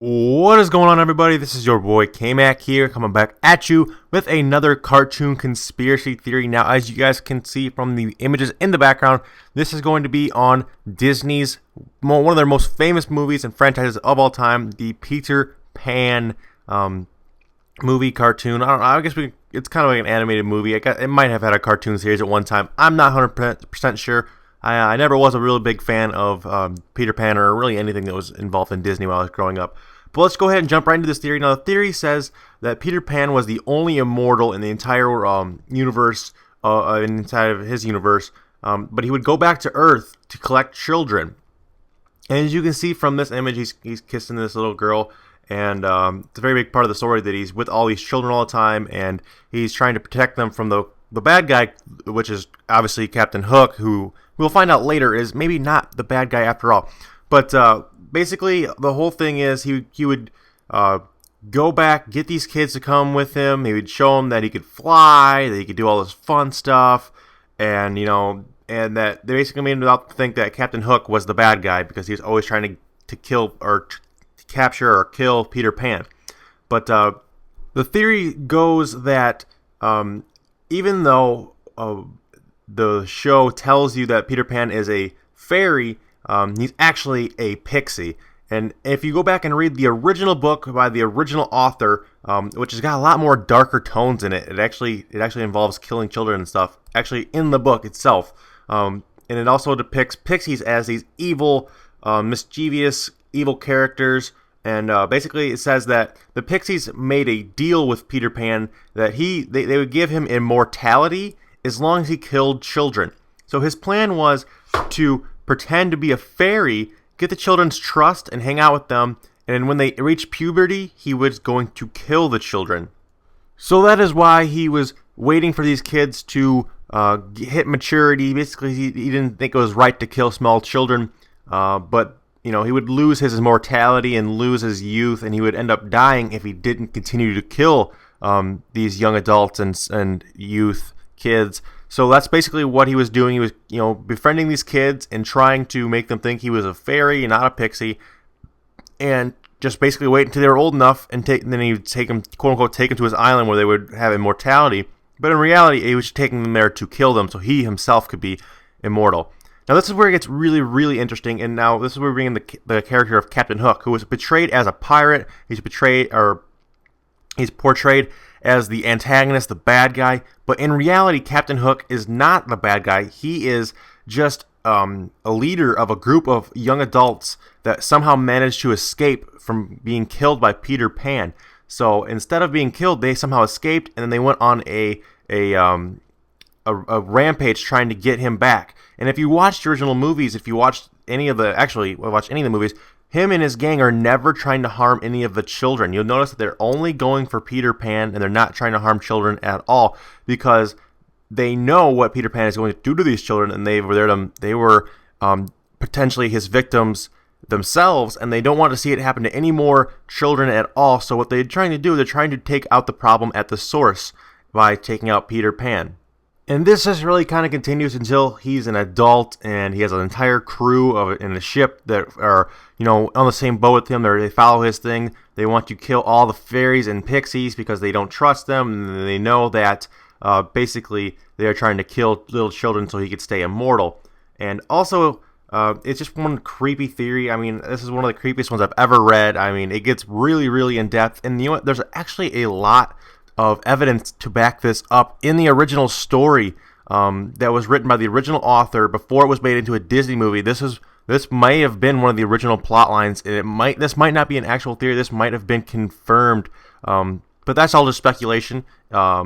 What is going on, everybody? This is your boy K-Mac here, coming back at you with another cartoon conspiracy theory. Now, as you guys can see from the images in the background, this is going to be on Disney's one of their most famous movies and franchises of all time, the Peter Pan movie cartoon. I guess it's kind of like an animated movie. It might have had a cartoon series at one time. I'm not 100% sure. I never was a really big fan of Peter Pan or really anything that was involved in Disney while I was growing up. But let's go ahead and jump right into this theory. Now, the theory says that Peter Pan was the only immortal in the entire universe, inside of his universe, but he would go back to Earth to collect children. And as you can see from this image, he's kissing this little girl, and it's a very big part of the story that he's with all these children all the time, and he's trying to protect them from the bad guy, which is obviously Captain Hook, who we'll find out later is maybe not the bad guy after all. But basically, the whole thing is he would go back, get these kids to come with him. He would show them that he could fly, that he could do all this fun stuff, and and that they basically made him out to think that Captain Hook was the bad guy because he was always trying to kill or to capture or kill Peter Pan. But the theory goes that even though the show tells you that Peter Pan is a fairy, he's actually a pixie. And if you go back and read the original book by the original author, which has got a lot more darker tones in it, it actually involves killing children and stuff. Actually, in the book itself, and it also depicts pixies as these evil, mischievous, evil characters. And basically, it says that the pixies made a deal with Peter Pan that they would give him immortality as long as he killed children. So his plan was to pretend to be a fairy, get the children's trust, and hang out with them. And when they reached puberty, he was going to kill the children. So that is why he was waiting for these kids to hit maturity. Basically, he didn't think it was right to kill small children, but he would lose his immortality and lose his youth, and he would end up dying if he didn't continue to kill these young adults and youth kids. So that's basically what he was doing. He was, befriending these kids and trying to make them think he was a fairy and not a pixie, and just basically wait until they were old enough, and then he would take them, quote unquote, take them to his island where they would have immortality. But in reality, he was taking them there to kill them, so he himself could be immortal. Now, this is where it gets really, really interesting, and now this is where we bring in the character of Captain Hook, who was portrayed as a pirate. He's portrayed as the antagonist, the bad guy, but in reality, Captain Hook is not the bad guy. He is just a leader of a group of young adults that somehow managed to escape from being killed by Peter Pan. So instead of being killed, they somehow escaped, and then they went on a rampage trying to get him back. And if you watched the original movies, if you watched any of the movies, him and his gang are never trying to harm any of the children. You'll notice that they're only going for Peter Pan, and they're not trying to harm children at all because they know what Peter Pan is going to do to these children, and they were potentially his victims themselves, and they don't want to see it happen to any more children at all. So what they're trying to do, they're trying to take out the problem at the source by taking out Peter Pan. And this just really kind of continues until he's an adult and he has an entire crew in a ship that are, on the same boat with him. They follow his thing. They want to kill all the fairies and pixies because they don't trust them. And they know that basically they are trying to kill little children so he could stay immortal. And also, it's just one creepy theory. I mean, this is one of the creepiest ones I've ever read. I mean, it gets really, really in depth. And you know what? There's actually a lot of evidence to back this up in the original story that was written by the original author before it was made into a Disney movie. This may have been one of the original plot lines, and this might not be an actual theory. This might have been confirmed, but that's all just speculation. I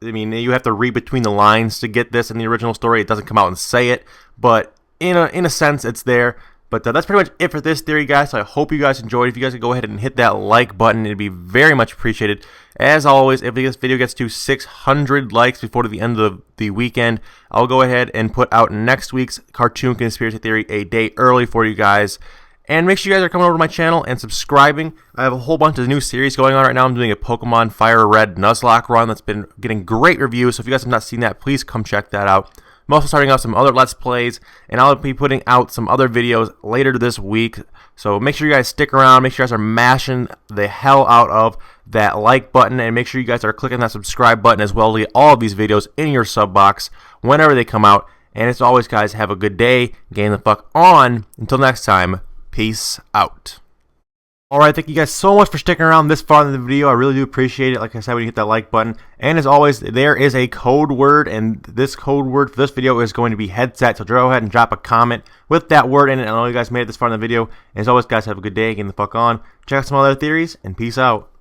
mean, you have to read between the lines to get this in the original story. It doesn't come out and say it, but in a sense, it's there. But that's pretty much it for this theory, guys. So I hope you guys enjoyed. If you guys could go ahead and hit that like button, it'd be very much appreciated. As always, if this video gets to 600 likes before the end of the weekend, I'll go ahead and put out next week's Cartoon Conspiracy Theory a day early for you guys. And make sure you guys are coming over to my channel and subscribing. I have a whole bunch of new series going on right now. I'm doing a Pokemon Fire Red Nuzlocke run that's been getting great reviews. So if you guys have not seen that, please come check that out. I'm also starting out some other Let's Plays, and I'll be putting out some other videos later this week. So make sure you guys stick around. Make sure you guys are mashing the hell out of that like button, and make sure you guys are clicking that subscribe button as well to get all of these videos in your sub box whenever they come out. And as always, guys, have a good day. Game the fuck on. Until next time, peace out. Alright, thank you guys so much for sticking around this far in the video. I really do appreciate it. Like I said, when you hit that like button. And as always, there is a code word, and this code word for this video is going to be headset. So go ahead and drop a comment with that word in it. I know you guys made it this far in the video. And as always, guys, have a good day. Game the fuck on. Check out some other theories, and peace out.